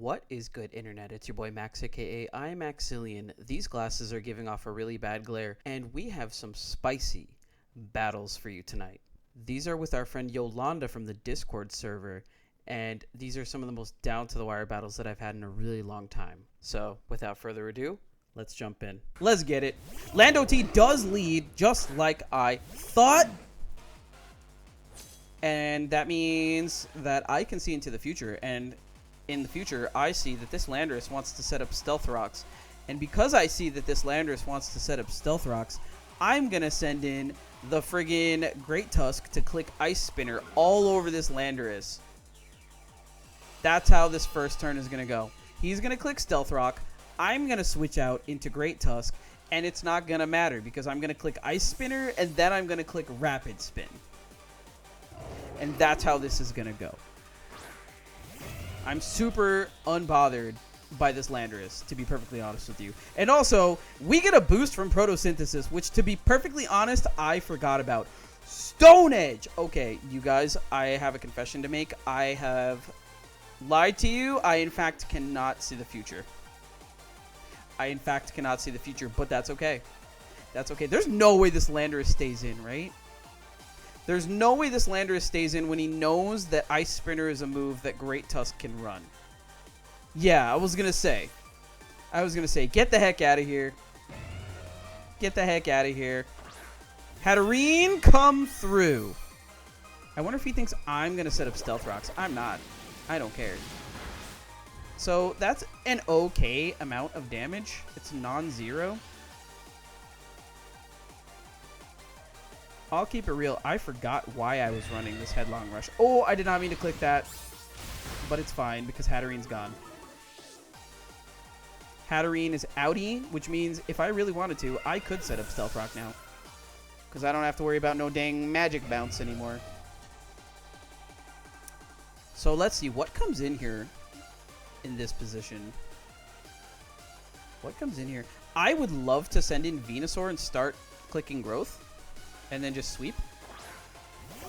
What is good, internet? It's your boy Max, aka I'm Maxillian. These glasses are giving off a really bad glare, and we have some spicy battles for you tonight. These are with our friend Yolanda from the Discord server, and these are some of the most down-to-the-wire battles that I've had in a really long time. So, without further ado, let's jump in. Let's get it. Lando T does lead, just like I thought. And that means that I can see into the future, and in the future, I see that this Landorus wants to set up Stealth Rocks. And because I see that this Landorus wants to set up Stealth Rocks, I'm going to send in the friggin' Great Tusk to click Ice Spinner all over this Landorus. That's how this first turn is going to go. He's going to click Stealth Rock. I'm going to switch out into Great Tusk, and it's not going to matter because I'm going to click Ice Spinner, and then I'm going to click Rapid Spin. And that's how this is going to go. I'm super unbothered by this Landorus, to be perfectly honest with you. And also, we get a boost from Photosynthesis, which, to be perfectly honest, I forgot about. Stone Edge! Okay, you guys, I have a confession to make. I have lied to you. I, in fact, cannot see the future. But that's okay. That's okay. There's no way this Landorus stays in, right? There's no way this Landorus stays in when he knows that Ice Spinner is a move that Great Tusk can run. Yeah, I was going to say, get the heck out of here. Get the heck out of here. Hatterene, come through. I wonder if he thinks I'm going to set up Stealth Rocks. I'm not. I don't care. So that's an okay amount of damage. It's non-zero. I'll keep it real. I forgot why I was running this Headlong Rush. Oh, I did not mean to click that. But it's fine because Hatterene's gone. Hatterene is outie, which means if I really wanted to, I could set up Stealth Rock now. Because I don't have to worry about no dang magic bounce anymore. So let's see. What comes in here in this position? What comes in here? I would love to send in Venusaur and start clicking Growth. And then just sweep.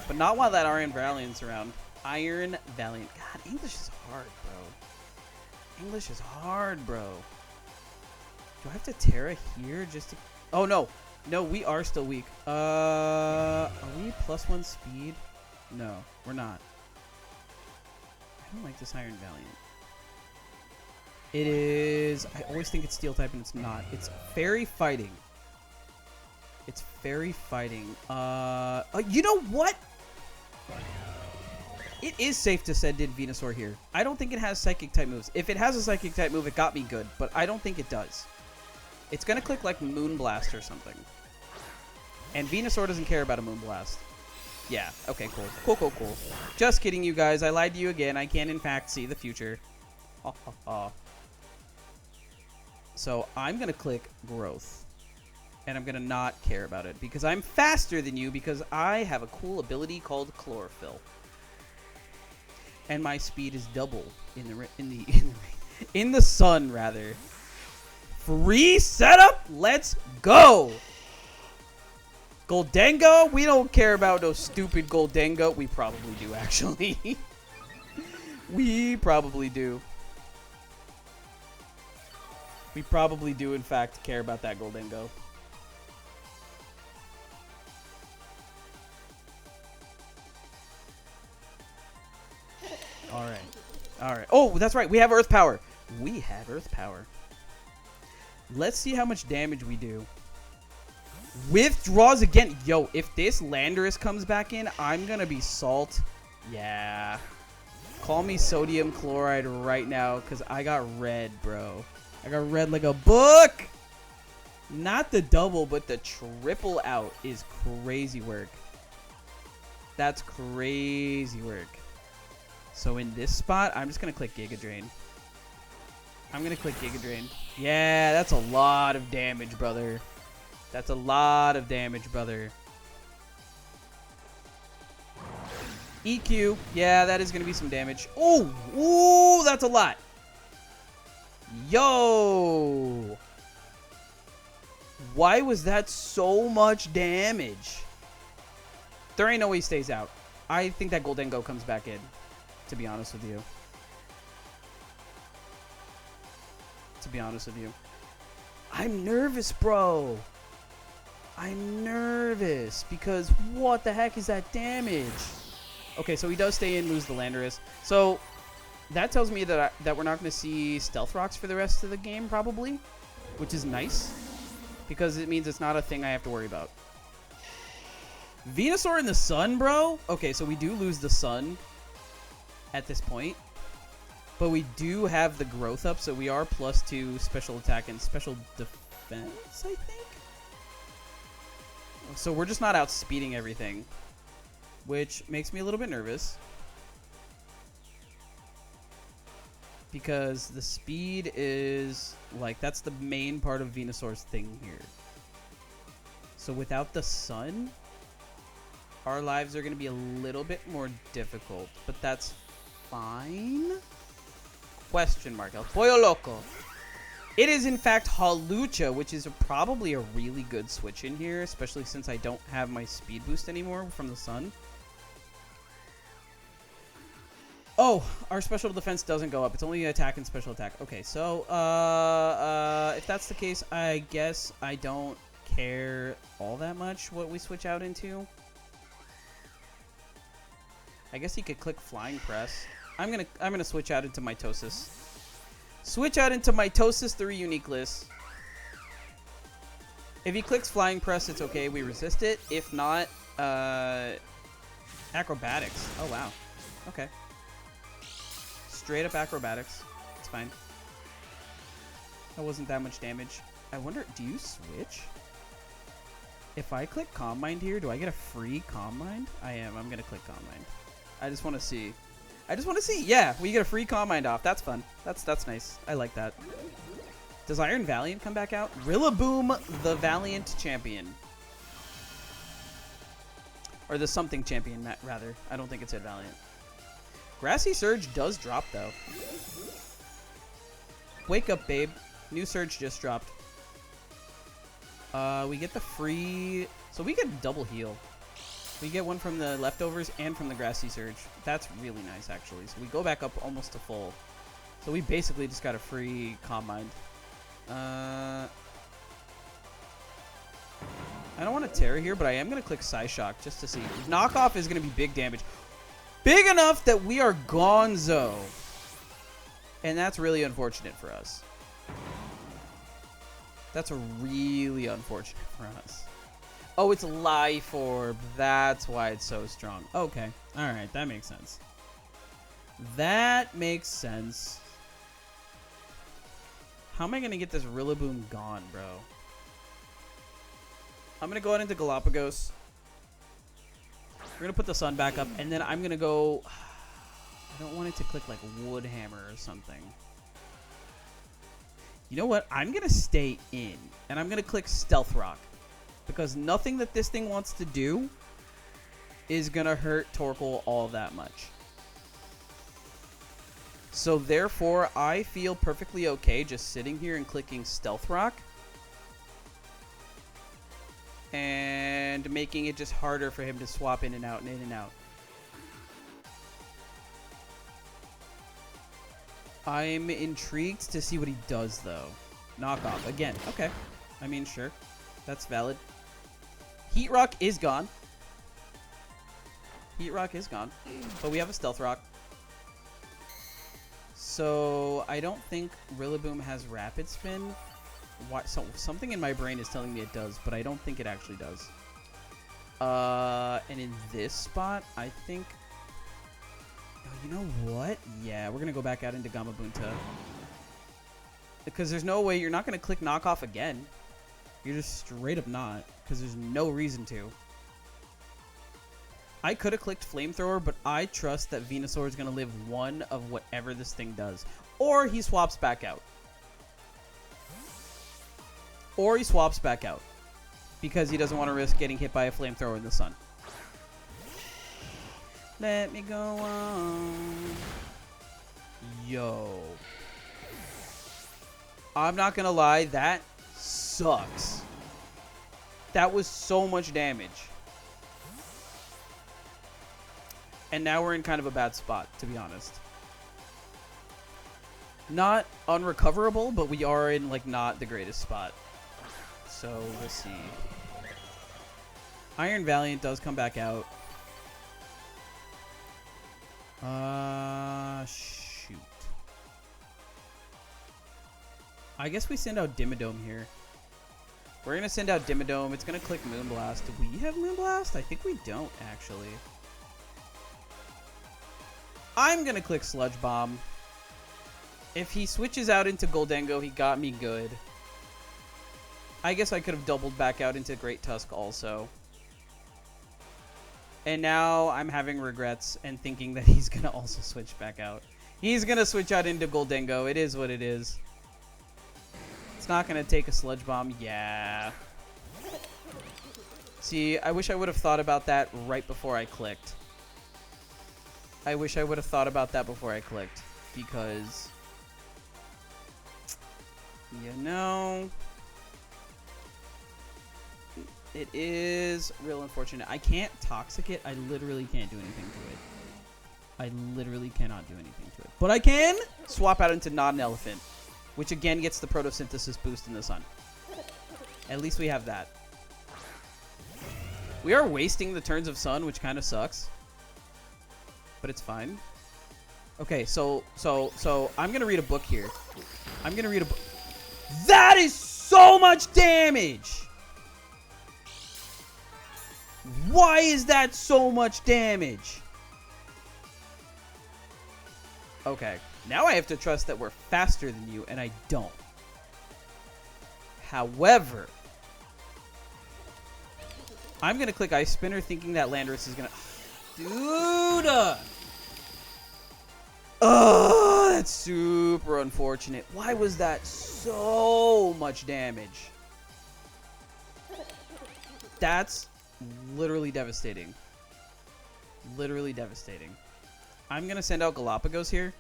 But not while that Iron Valiant's around. Iron Valiant. God, English is hard, bro. English is hard, bro. Do I have to Terra here just to... Oh, no. No, we are still weak. Are we +1 speed? No, we're not. I don't like this Iron Valiant. It is... I always think it's Steel type and it's not. It's Fairy Fighting. It's Fairy Fighting. You know what? It is safe to send in Venusaur here. I don't think it has Psychic type moves. If it has a Psychic type move, it got me good, but I don't think it does. It's going to click like Moonblast or something. And Venusaur doesn't care about a Moonblast. Yeah, okay, cool. Cool. Just kidding, you guys. I lied to you again. I can, in fact, see the future. So I'm going to click Growth. And I'm going to not care about it because I'm faster than you because I have a cool ability called Chlorophyll. And my speed is double in the sun rather. Free setup. Let's go. Goldengo, we don't care about no stupid Goldengo. We probably do actually. We probably do. We probably do in fact care about that Goldengo. Alright. Oh, that's right. We have Earth Power. Let's see how much damage we do. Withdraws again. Yo, if this Landorus comes back in, I'm going to be salt. Yeah. Call me sodium chloride right now because I got red, bro. I got red like a book. Not the double, but the triple out is crazy work. That's crazy work. So in this spot, I'm just going to click Giga Drain. Yeah, that's a lot of damage, brother. EQ. Yeah, that is going to be some damage. Ooh, that's a lot. Yo. Why was that so much damage? There ain't no way he stays out. I think that Goldengo comes back in, to be honest with you. to be honest with you. I'm nervous, bro. I'm nervous because what the heck is that damage? Okay, so he does stay in, lose the Landorus. So that tells me that we're not going to see Stealth Rocks for the rest of the game, probably, which is nice because it means it's not a thing I have to worry about. Venusaur in the Sun, bro? Okay, so we do lose the Sun at this point, but we do have the growth up, so we are +2 special attack and special defense, I think? So we're just not outspeeding everything, which makes me a little bit nervous because the speed is, like, that's the main part of Venusaur's thing here. So without the Sun, our lives are going to be a little bit more difficult, but that's fine? Question mark. El Pollo Loco. It is, in fact, Hawlucha, which is probably a really good switch in here, especially since I don't have my speed boost anymore from the Sun. Oh, our special defense doesn't go up. It's only attack and special attack. Okay, so if that's the case, I guess I don't care all that much what we switch out into. I guess he could click Flying Press. I'm gonna switch out into Mitosis. Switch out into Mitosis 3 Uniqueless. If he clicks Flying Press, it's okay. We resist it. If not, Acrobatics. Oh, wow. Okay. Straight up Acrobatics. It's fine. That wasn't that much damage. I wonder, do you switch? If I click Calm Mind here, do I get a free Calm Mind? I am. I'm going to click Calm Mind. I just want to see. Yeah, we get a free Calm Mind off. That's fun. That's nice. I like that. Does Iron Valiant come back out? Rillaboom, the Valiant Champion. Or the something champion, rather. I don't think it said Valiant. Grassy Surge does drop, though. Wake up, babe. New Surge just dropped. We get the free... So we get double heal. We get one from the leftovers and from the Grassy Surge. That's really nice, actually. So we go back up almost to full. So we basically just got a free Calm Mind. I don't want to Terra here, but I am going to click Psyshock just to see. Knockoff is going to be big damage. Big enough that we are gonzo. And that's really unfortunate for us. That's really unfortunate for us. Oh, it's Life Orb. That's why it's so strong. Okay. Alright, that makes sense. That makes sense. How am I going to get this Rillaboom gone, bro? I'm going to go out into Galapagos. We're going to put the Sun back up, and then I'm going to go... I don't want it to click like Wood Hammer or something. You know what? I'm going to stay in, and I'm going to click Stealth Rock. Because nothing that this thing wants to do is going to hurt Torkoal all that much. So therefore, I feel perfectly okay just sitting here and clicking Stealth Rock. And making it just harder for him to swap in and out and in and out. I'm intrigued to see what he does, though. Knockoff. Again. Okay. I mean, sure. That's valid. Heat Rock is gone. Heat Rock is gone. But we have a Stealth Rock. So, I don't think Rillaboom has Rapid Spin. So, something in my brain is telling me it does, but I don't think it actually does. And in this spot, I think... Oh, you know what? Yeah, we're going to go back out into Gamabunta. Because there's no way... You're not going to click Knockoff again. You're just straight up not. Because there's no reason to. I could have clicked Flamethrower, but I trust that Venusaur is going to live one of whatever this thing does. Or he swaps back out. Or he swaps back out. Because he doesn't want to risk getting hit by a Flamethrower in the Sun. Let me go on. Yo. I'm not going to lie. That sucks. That was so much damage. And now we're in kind of a bad spot, to be honest. Not unrecoverable, but we are in, like, not the greatest spot. So, let's see. Iron Valiant does come back out. Shoot. I guess we send out Dimmadome here. We're going to send out Dimmadome. It's going to click Moonblast. Do we have Moonblast? I think we don't, actually. I'm going to click Sludge Bomb. If he switches out into Goldengo, he got me good. I guess I could have doubled back out into Great Tusk also. And now I'm having regrets and thinking that he's going to also switch back out. He's going to switch out into Goldengo. It is what it is. It's not going to take a Sludge Bomb. Yeah. See, I wish I would have thought about that right before I clicked. I wish I would have thought about that before I clicked. Because, you know, it is real unfortunate. I can't Toxic it. I literally can't do anything to it. I literally cannot do anything to it. But I can swap out into Not an Elephant, which again gets the photosynthesis boost in the sun. At least we have that. We are wasting the turns of sun, which kind of sucks. But it's fine. Okay, so I'm going to read a book here. I'm going to read a book. That is so much damage! Why is that so much damage? Okay. Now I have to trust that we're faster than you, and I don't. However, I'm going to click Ice Spinner thinking that Landorus is going to... Dude! Oh, that's super unfortunate. Why was that so much damage? That's literally devastating. Literally devastating. I'm going to send out Galapagos here.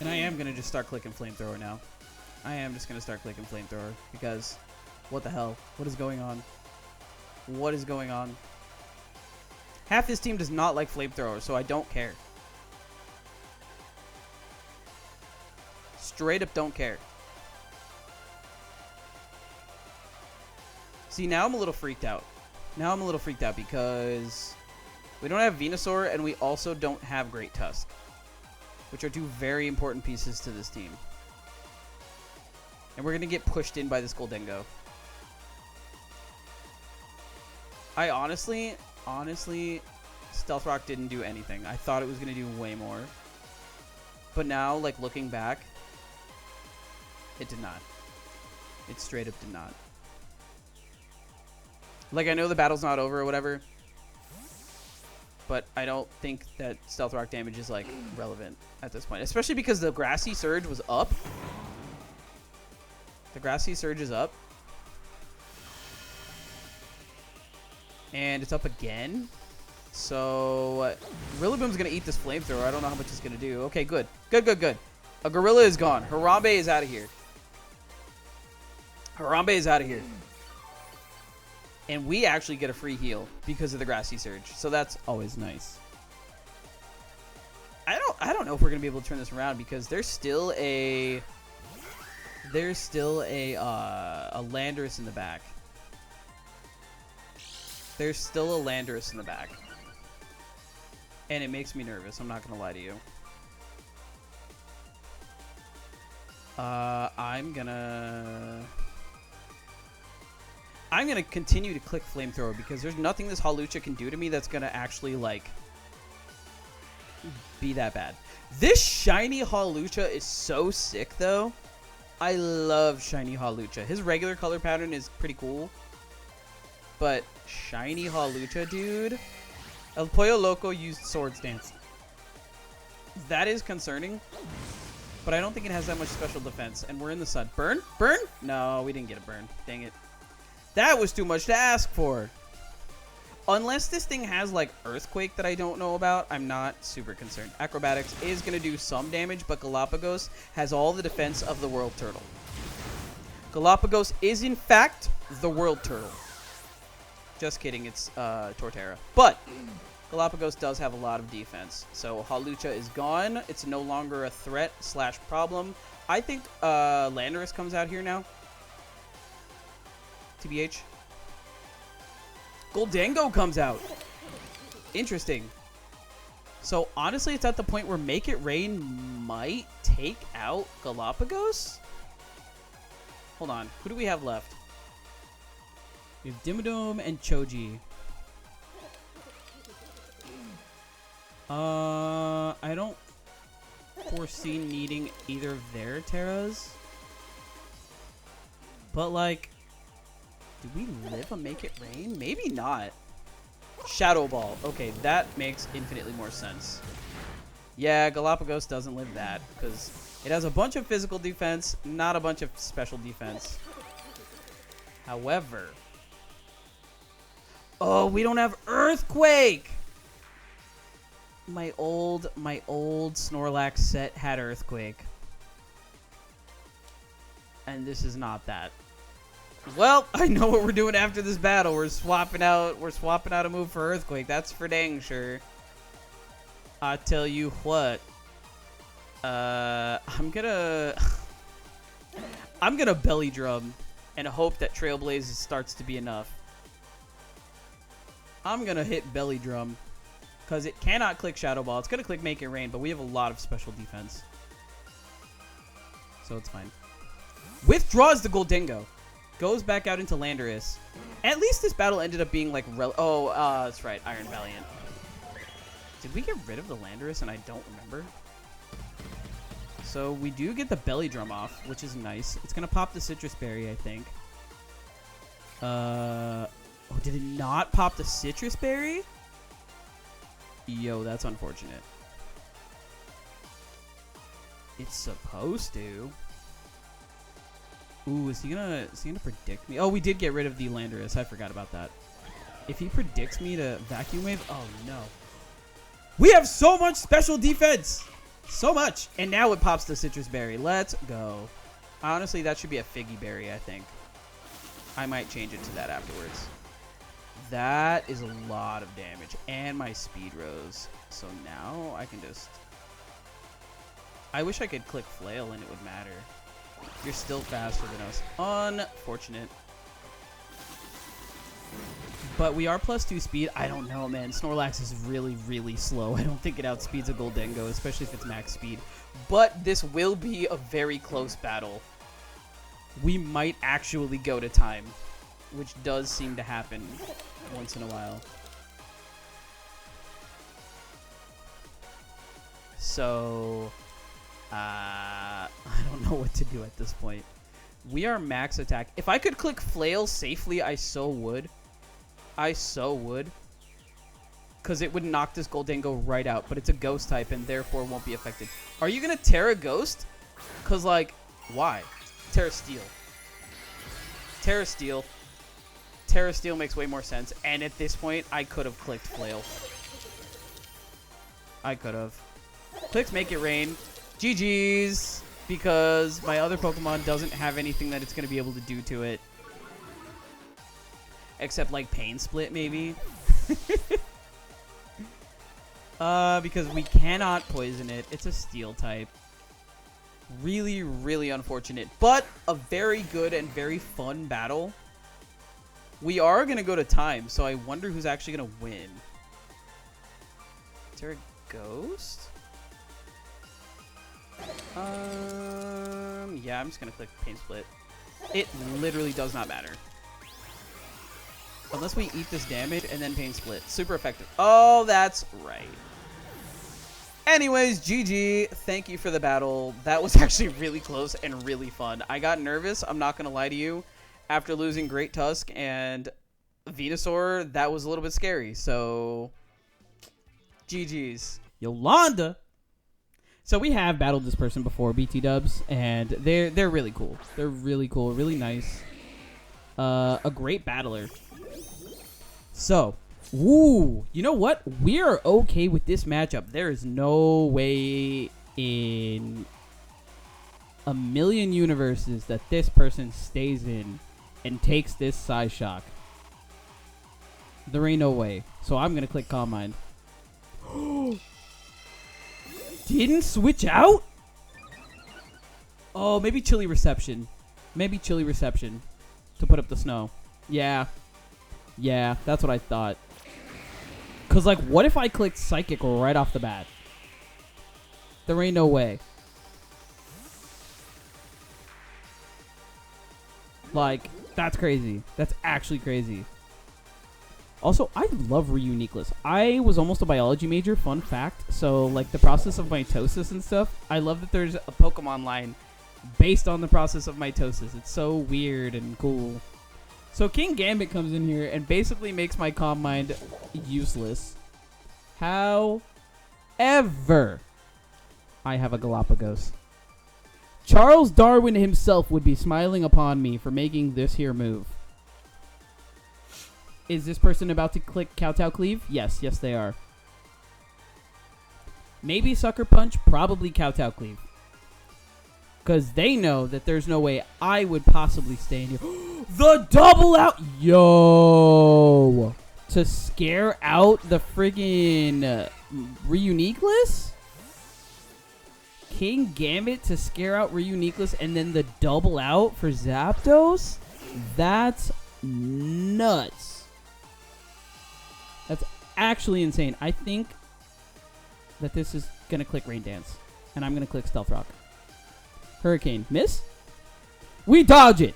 And I am going to just start clicking Flamethrower now. I am just going to start clicking Flamethrower. Because, what the hell? What is going on? What is going on? Half his team does not like Flamethrower, so I don't care. Straight up don't care. See, now I'm a little freaked out. Now I'm a little freaked out because we don't have Venusaur and we also don't have Great Tusk, which are two very important pieces to this team. And we're going to get pushed in by this Goldengo. I honestly, Stealth Rock didn't do anything. I thought it was going to do way more. But now, like, looking back, it did not. It straight up did not. Like, I know the battle's not over or whatever, but I don't think that Stealth Rock damage is, like, relevant at this point. Especially because the Grassy Surge was up. The Grassy Surge is up. And it's up again. So, Rillaboom's going to eat this Flamethrower. I don't know how much it's going to do. Okay, good. Good. A Gorilla is gone. Harambe is out of here. Harambe is out of here. And we actually get a free heal because of the Grassy Surge. So that's always nice. I don't know if we're going to be able to turn this around because there's still a Landorus in the back. There's still a Landorus in the back. And it makes me nervous. I'm not going to lie to you. I'm gonna continue to click Flamethrower because there's nothing this Hawlucha can do to me that's gonna actually, like, be that bad. This shiny Hawlucha is so sick, though. I love shiny Hawlucha. His regular color pattern is pretty cool. But shiny Hawlucha, dude. El Pollo Loco used Swords Dance. That is concerning. But I don't think it has that much special defense. And we're in the sun. Burn? Burn? No, we didn't get a burn. Dang it. That was too much to ask for. Unless this thing has, like, Earthquake that I don't know about, I'm not super concerned. Acrobatics is going to do some damage, but Galapagos has all the defense of the World Turtle. Galapagos is, in fact, the World Turtle. Just kidding, it's Torterra. But Galapagos does have a lot of defense. So Hawlucha is gone. It's no longer a threat / problem. I think Landorus comes out here now. TBH. Goldango comes out. Interesting. So honestly, it's at the point where Make It Rain might take out Galapagos. Hold on. Who do we have left? We have Dimmadome and Choji. I don't foresee needing either of their Terras. But, like, do we live a Make It Rain? Maybe not. Shadow Ball. Okay, that makes infinitely more sense. Yeah, Galapagos doesn't live that, because it has a bunch of physical defense, not a bunch of special defense. However... Oh, we don't have Earthquake! My old Snorlax set had Earthquake. And this is not that. Well, I know what we're doing after this battle. We're swapping out a move for Earthquake. That's for dang sure. I tell you what. I'm gonna Belly Drum and hope that Trailblaze starts to be enough. I'm gonna hit Belly Drum because it cannot click Shadow Ball. It's gonna click Make It Rain, but we have a lot of special defense, so it's fine. Withdraws the Goldango. Goes back out into Landorus. At least this battle ended up being like... that's right. Iron Valiant. Did we get rid of the Landorus and I don't remember? So we do get the Belly Drum off, which is nice. It's going to pop the Citrus Berry, I think. Oh, did it not pop the Citrus Berry? Yo, that's unfortunate. It's supposed to. Ooh, is he gonna predict me? Oh, we did get rid of the Landorus. I forgot about that. If he predicts me to Vacuum Wave, oh no. We have so much special defense! So much! And now it pops the Citrus Berry. Let's go. Honestly, that should be a Figgy Berry, I think. I might change it to that afterwards. That is a lot of damage. And my speed rose. So now I can just... I wish I could click Flail and it would matter. You're still faster than us. Unfortunate. But we are +2 speed. I don't know, man. Snorlax is really, really slow. I don't think it outspeeds a Goldango, especially if it's max speed. But this will be a very close battle. We might actually go to time, which does seem to happen once in a while. So... I don't know what to do at this point. We are max attack. If I could click Flail safely, I so would. I so would. Because it would knock this Goldango right out. But it's a Ghost type and therefore won't be affected. Are you going to Terra Ghost? Because, like, why? Terra Steel. Terra Steel. Terra Steel makes way more sense. And at this point, I could have clicked Flail. I could have. Clicks Make It Rain. GG's, because my other Pokemon doesn't have anything that it's going to be able to do to it. Except, like, Pain Split, maybe. Because we cannot poison it. It's a Steel type. Really, really unfortunate. But a very good and very fun battle. We are going to go to time, so I wonder who's actually going to win. Is there a Ghost? Yeah, I'm just gonna click Pain Split. It literally does not matter. Unless we eat this damage and then Pain Split. Super effective. Oh, that's right. Anyways, GG. Thank you for the battle. That was actually really close and really fun. I got nervous, I'm not gonna lie to you. After losing Great Tusk and Venusaur, that was a little bit scary. So, GG's. Yolanda! So we have battled this person before, BT Dubs, and they're really cool. They're really cool, really nice. A great battler. So, ooh, you know what? We are okay with this matchup. There is no way in a million universes that this person stays in and takes this Psyshock. There ain't no way. So I'm gonna click Calm Mind. didn't switch out? Oh, maybe chilly reception. Maybe chilly reception to put up the snow. Yeah. Yeah, that's what I thought. Because, like, what if I clicked Psychic right off the bat? There ain't no way. Like, that's crazy. That's actually crazy. Also, I love Reuniqueless. I was almost a biology major, fun fact. So, like, the process of mitosis and stuff, I love that there's a Pokemon line based on the process of mitosis. It's so weird and cool. So, King Gambit comes in here and basically makes my Calm Mind useless. However, I have a Galapagos. Charles Darwin himself would be smiling upon me for making this here move. Is this person about to click Kowtow Cleave? Yes, yes they are. Maybe Sucker Punch, probably Kowtow Cleave. Because they know that there's no way I would possibly stay in here. The double out! Yo! To scare out the friggin' Reuniqueless? King Gambit to scare out Reuniqueless and then the double out for Zapdos? That's nuts. That's actually insane. I think that this is going to click Rain Dance. And I'm going to click Stealth Rock. Hurricane. Miss? We dodge it.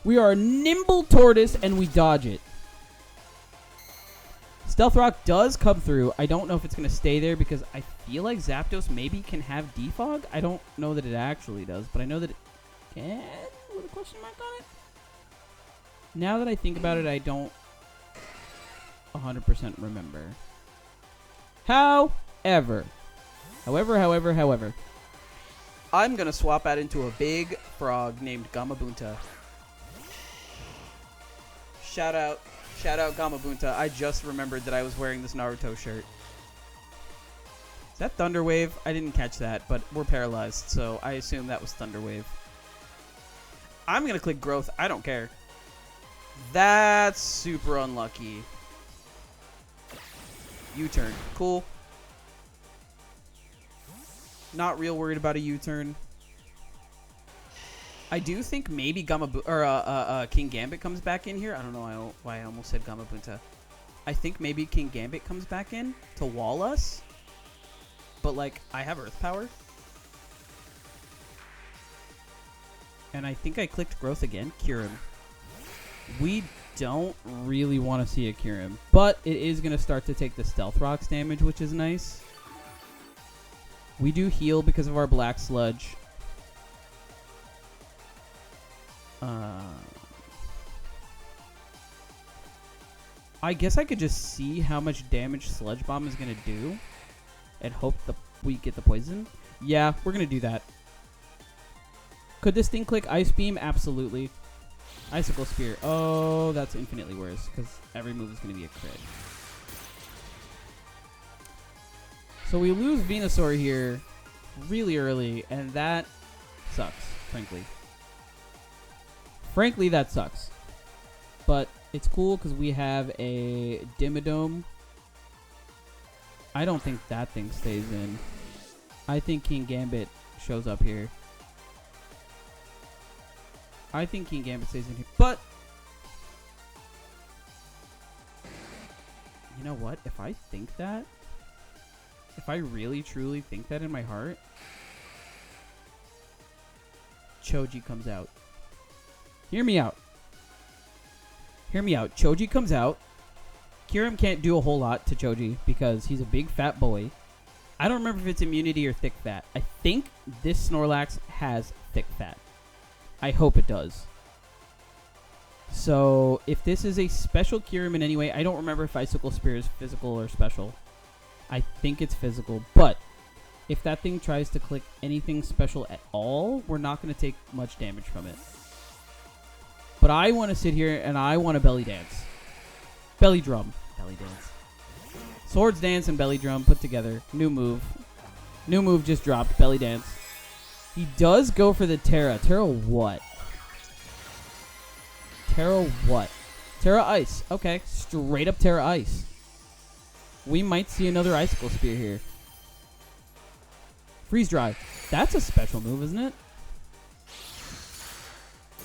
We are a nimble tortoise and we dodge it. Stealth Rock does come through. I don't know if it's going to stay there because I feel like Zapdos maybe can have Defog. I don't know that it actually does, but I know that it can with a question mark on it. Now that I think about it, I don't 100% remember. However, I'm going to swap out into a big frog named Gamabunta. Shout out Gamabunta. I just remembered that I was wearing this Naruto shirt. Is that Thunder Wave? I didn't catch that, but we're paralyzed, so I assume that was Thunder Wave. I'm going to click Growth. I don't care. That's super unlucky. U-turn. Cool. Not real worried about a U-turn. I do think maybe King Gambit comes back in here. I don't know why I almost said Gamabunta. I think maybe King Gambit comes back in to wall us. But, like, I have Earth Power. And I think I clicked Growth again. Cure him. We don't really want to see a Cure him. But it is going to start to take the Stealth Rocks damage, which is nice. We do heal because of our Black Sludge. I guess I could just see how much damage Sludge Bomb is going to do and hope we get the poison. Yeah, we're going to do that. Could this thing click Ice Beam? Absolutely. Icicle Spear. Oh, that's infinitely worse because every move is going to be a crit. So we lose Venusaur here really early, and that sucks, frankly. Frankly, that sucks. But it's cool because we have a Dimmadome. I don't think that thing stays in. I think King Gambit shows up here. I think King Gambit stays in here. But, you know what? If I think that, if I really truly think that in my heart, Choji comes out. Hear me out. Hear me out. Choji comes out. Kyurem can't do a whole lot to Choji because he's a big fat boy. I don't remember if it's immunity or thick fat. I think this Snorlax has thick fat. I hope it does. So, if this is a special Kyurem in any way, I don't remember if Icicle Spear is physical or special. I think it's physical, but if that thing tries to click anything special at all, we're not going to take much damage from it. But I want to sit here and I want to belly dance. Belly drum. Belly dance. Swords Dance and Belly Drum put together. New move. New move just dropped. Belly Dance. He does go for the Terra. Terra what? Terra what? Terra Ice. Okay. Straight up Terra Ice. We might see another Icicle Spear here. Freeze dry. That's a special move, isn't it?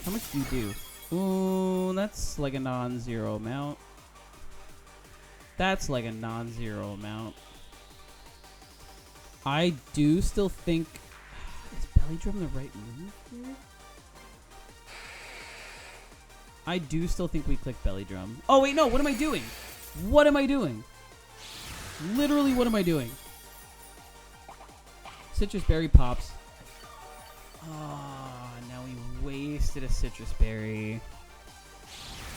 How much do you do? Ooh, that's like a non-zero amount. That's like a non-zero amount. I do still think... Is Belly Drum the right move here? I do still think we click Belly Drum. Oh, wait, no. What am I doing? What am I doing? Literally, what am I doing? Citrus Berry pops. Ah, now we wasted a Citrus Berry.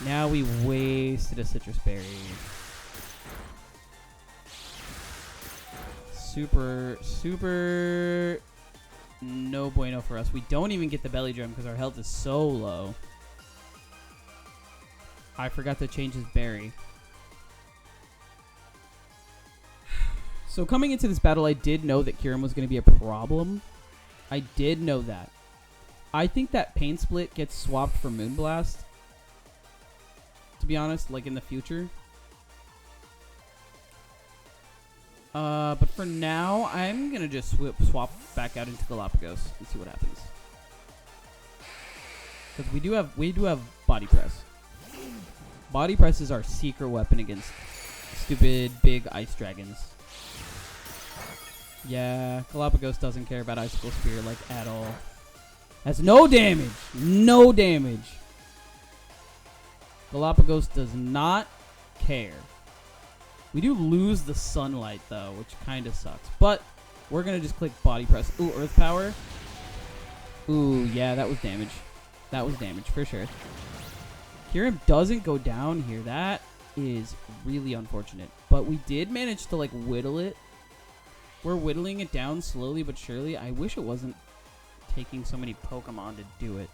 Now we wasted a Citrus Berry. Super no bueno for us. We don't even get the Belly Drum because our health is so low. I forgot to change his berry. So coming into this battle, I did know that Kyurem was going to be a problem. I did know that. I think that Pain Split gets swapped for Moonblast. To be honest, like in the future. But for now, I'm going to just swap back out into Galapagos and see what happens. Because we do have Body Press. Body Press is our secret weapon against stupid big ice dragons. Yeah, Galapagos doesn't care about Icicle Spear, like, at all. That's no damage. No damage. Galapagos does not care. We do lose the sunlight, though, which kind of sucks. But we're going to just click Body Press. Ooh, Earth Power. Ooh, yeah, that was damage. That was damage, for sure. Kyurem doesn't go down here. That is really unfortunate. But we did manage to, like, whittle it. We're whittling it down slowly but surely. I wish it wasn't taking so many Pokemon to do it.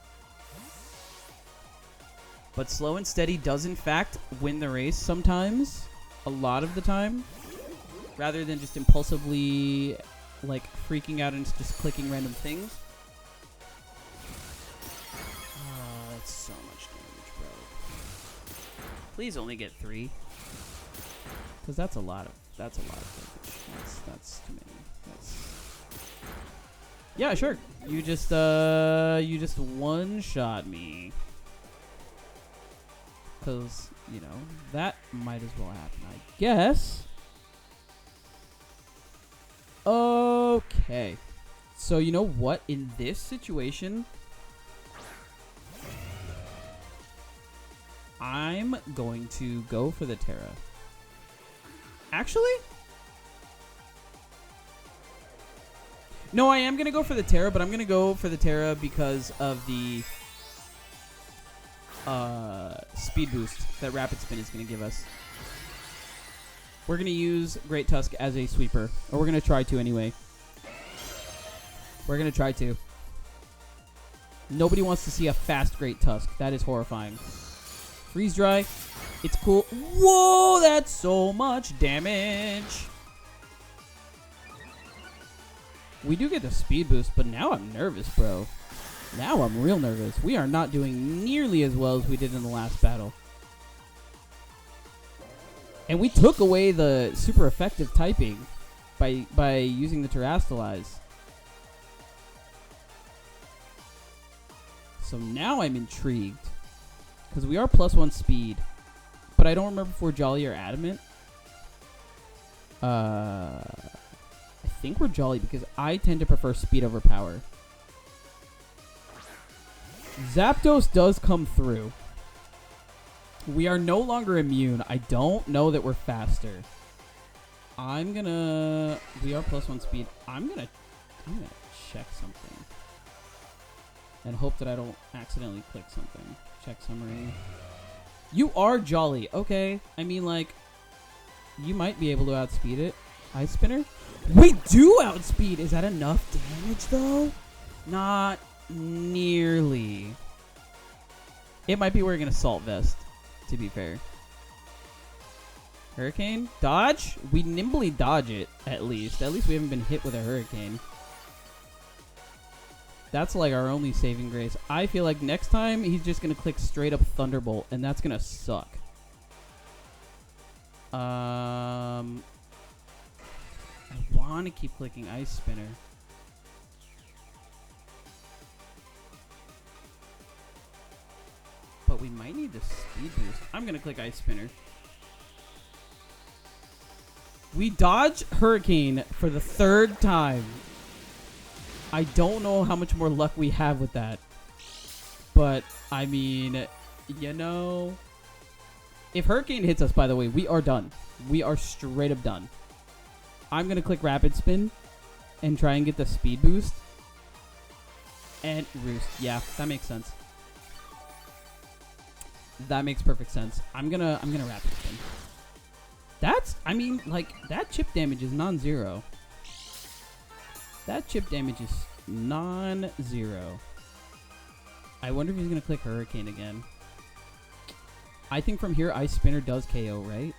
But slow and steady does, in fact, win the race sometimes. A lot of the time. Rather than just impulsively, like, freaking out and just clicking random things. Oh, that's so much damage, bro. Please only get 3. Because that's a lot of damage. That's too many. Yeah, sure. You just one-shot me. Because, you know, that might as well happen, I guess. Okay. So, you know what? In this situation, I'm going to go for the Terra. Actually? No, I am going to go for the Terra, but I'm going to go for the Terra because of the speed boost that Rapid Spin is going to give us. We're going to use Great Tusk as a sweeper. Or we're going to try to anyway. We're going to try to. Nobody wants to see a fast Great Tusk. That is horrifying. Freeze Dry. It's cool. Whoa, that's so much damage. We do get the speed boost, but now I'm nervous, bro. Now I'm real nervous. We are not doing nearly as well as we did in the last battle. And we took away the super effective typing by using the Terrastalize. So now I'm intrigued. Because we are +1 speed. But I don't remember if we're Jolly or Adamant. I think we're Jolly because I tend to prefer speed over power. Zapdos does come through. We are no longer immune. I don't know that we're faster. We are +1 speed. I'm gonna check something. And hope that I don't accidentally click something. Check summary. You are Jolly. Okay. I mean, like, you might be able to outspeed it. Ice Spinner? We do outspeed! Is that enough damage, though? Not nearly. It might be wearing an Assault Vest, to be fair. Hurricane? Dodge? We nimbly dodge it, at least. At least we haven't been hit with a Hurricane. That's like our only saving grace. I feel like next time he's just going to click straight up Thunderbolt, and that's going to suck. I want to keep clicking Ice Spinner. but we might need the speed boost. I'm going to click Ice Spinner. We dodge Hurricane for the 3rd time. I don't know how much more luck we have with that. But, I mean, you know... If Hurricane hits us, by the way, we are done. We are straight up done. I'm going to click Rapid Spin and try and get the speed boost. And Roost. Yeah, that makes sense. That makes perfect sense. I'm gonna Rapid Spin. That's, I mean, like, that chip damage is non-zero. That chip damage is non-zero. I wonder if he's gonna click Hurricane again. I think from here, Ice Spinner does KO, right?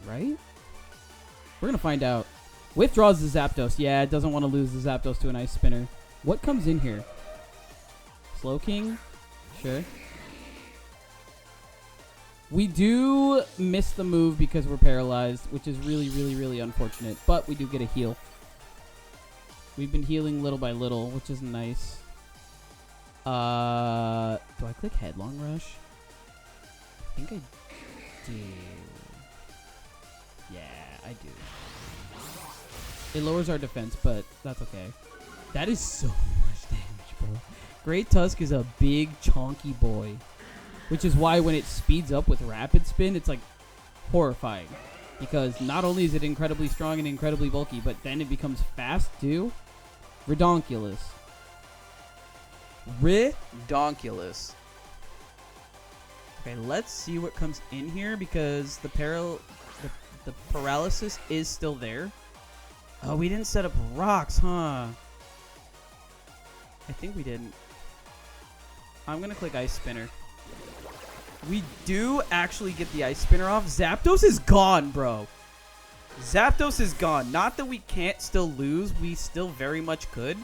Right? We're gonna find out. Withdraws the Zapdos. Yeah, it doesn't want to lose the Zapdos to an Ice Spinner. What comes in here? Slow King? Sure. We do miss the move because we're paralyzed, which is really, really, really unfortunate. But we do get a heal. We've been healing little by little, which is nice. Do I click Headlong Rush? I think I do. Yeah, I do. It lowers our defense, but that's okay. That is so much damage, bro. Great Tusk is a big, chonky boy. Which is why when it speeds up with Rapid Spin, it's like horrifying. Because not only is it incredibly strong and incredibly bulky, but then it becomes fast too. Redonkulous. Redonkulous. Okay, let's see what comes in here because the paralysis is still there. Oh, we didn't set up rocks, huh? I think we didn't. I'm going to click Ice Spinner. We do actually get the Ice Spinner off. Zapdos is gone, bro. Zapdos is gone. Not that we can't still lose. We still very much could.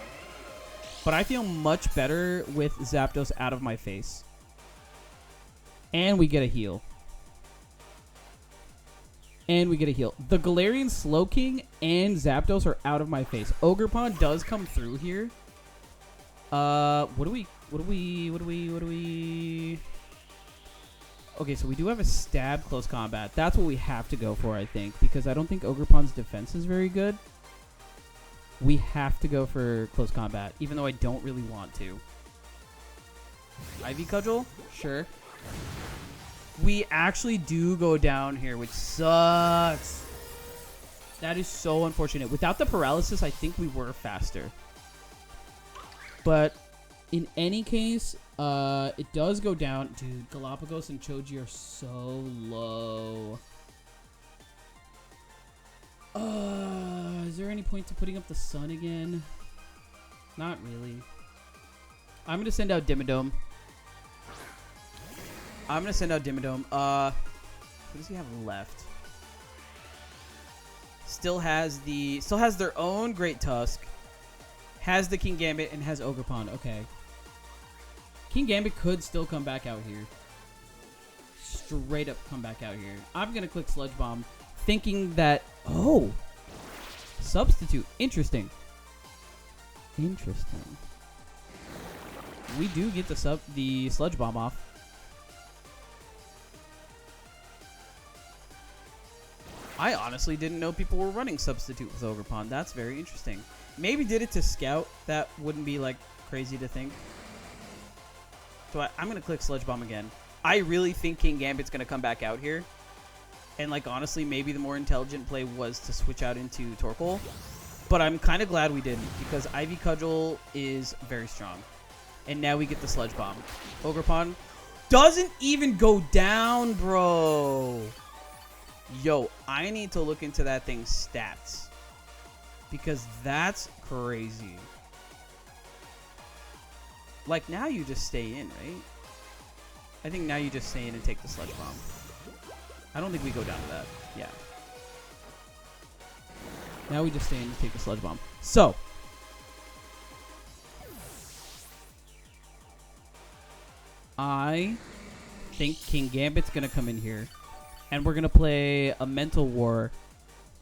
But I feel much better with Zapdos out of my face. And we get a heal. And we get a heal. The Galarian Slowking and Zapdos are out of my face. Ogerpon does come through here. What do we... Okay, so we do have a stab close combat. That's what we have to go for, I think. Because I don't think Ogerpon's defense is very good. We have to go for close combat. Even though I don't really want to. Ivy Cudgel? Sure. We actually do go down here, which sucks. That is so unfortunate. Without the paralysis, I think we were faster. But in any case, it does go down. Dude, Galapagos and Choji are so low. Is there any point to putting up the sun again? Not really. I'm going to send out Dimmadome. What does he have left? Still has their own Great Tusk. Has the King Gambit and has Ogerpon. Okay. King Gambit could still come back out here. Straight up come back out here. I'm going to click Sludge Bomb thinking that... Oh! Substitute. Interesting. Interesting. We do get the Sludge Bomb off. I honestly didn't know people were running Substitute with Ogerpon. That's very interesting. Maybe did it to Scout. That wouldn't be, like, crazy to think. So I'm going to click Sludge Bomb again. I really think King Gambit's going to come back out here. And, like, honestly, maybe the more intelligent play was to switch out into Torkoal. But I'm kind of glad we didn't, because Ivy Cudgel is very strong. And now we get the Sludge Bomb. Ogerpon doesn't even go down, bro. Yo, I need to look into that thing's stats. Because that's crazy. Like, now you just stay in, right? I think now you just stay in and take the Sludge Bomb. I don't think we go down to that. Yeah. Now we just stay in and take the Sludge Bomb. So. I think King Gambit's going to come in here. And we're going to play a mental war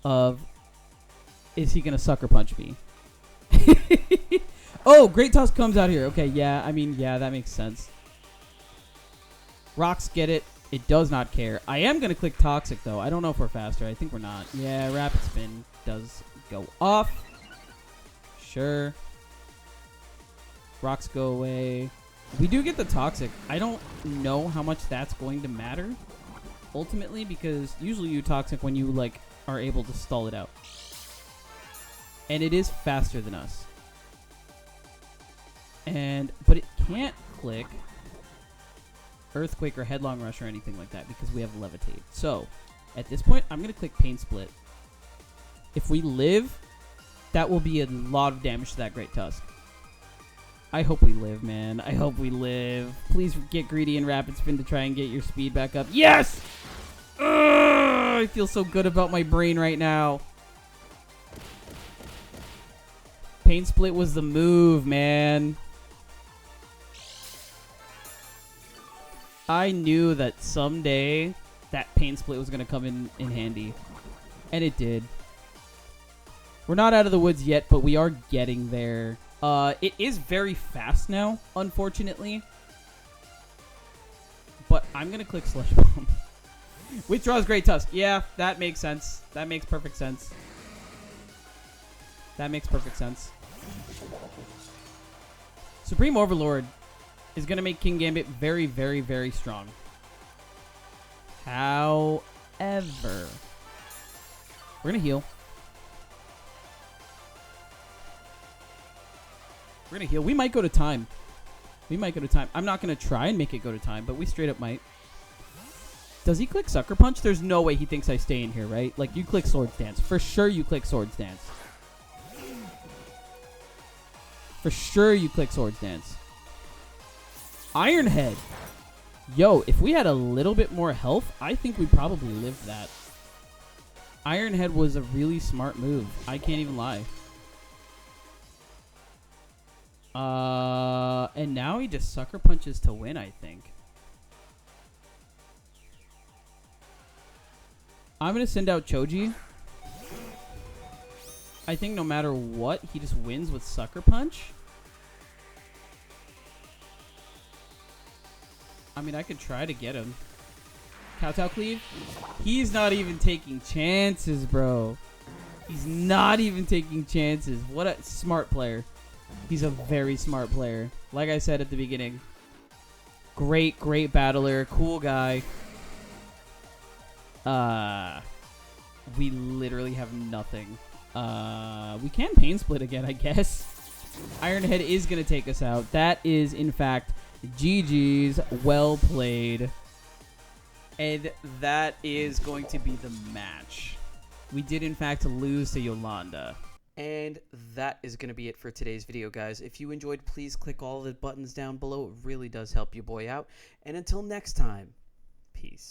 of, is he going to Sucker Punch me? Oh, Great Tusk comes out here. Okay, yeah, I mean, yeah, that makes sense. Rocks get it. It does not care. I am going to click Toxic, though. I don't know if we're faster. I think we're not. Yeah, Rapid Spin does go off. Sure. Rocks go away. We do get the Toxic. I don't know how much that's going to matter, ultimately, because usually you Toxic when you, like, are able to stall it out. And it is faster than us. But it can't click Earthquake or Headlong Rush or anything like that because we have Levitate. So, at this point, I'm going to click Pain Split. If we live, that will be a lot of damage to that Great Tusk. I hope we live, man. I hope we live. Please get greedy and Rapid Spin to try and get your speed back up. Yes! Ugh, I feel so good about my brain right now. Pain Split was the move, man. I knew that someday that Pain Split was going to come in handy. And it did. We're not out of the woods yet, but we are getting there. It is very fast now, unfortunately. But I'm going to click Slush Bomb. Withdraws Great Tusk. Yeah, that makes sense. That makes perfect sense. That makes perfect sense. Supreme Overlord is going to make King Gambit very, very, very strong. However, we're going to heal. We're going to heal. We might go to time. We might go to time. I'm not going to try and make it go to time, but we straight up might. Does he click Sucker Punch? There's no way he thinks I stay in here, right? Like, you click Swords Dance. For sure you click Swords Dance. For sure you click Swords Dance. Iron Head. Yo, if we had a little bit more health, I think we probably lived that. Iron Head was a really smart move. I can't even lie. And now he just Sucker Punches to win, I think. I'm going to send out Choji. I think no matter what, he just wins with Sucker Punch. I mean, I could try to get him. Kowtow Cleave? He's not even taking chances, bro. He's not even taking chances. What a smart player. He's a very smart player. Like I said at the beginning. Great, great battler. Cool guy. We literally have nothing. We can Pain Split again, I guess. Iron Head is going to take us out. That is, in fact, GG's. Well played. And that is going to be the match. We did, in fact, lose to Yolanda. And that is going to be it for today's video, guys. If you enjoyed, please click all the buttons down below. It really does help your boy out. And until next time, peace.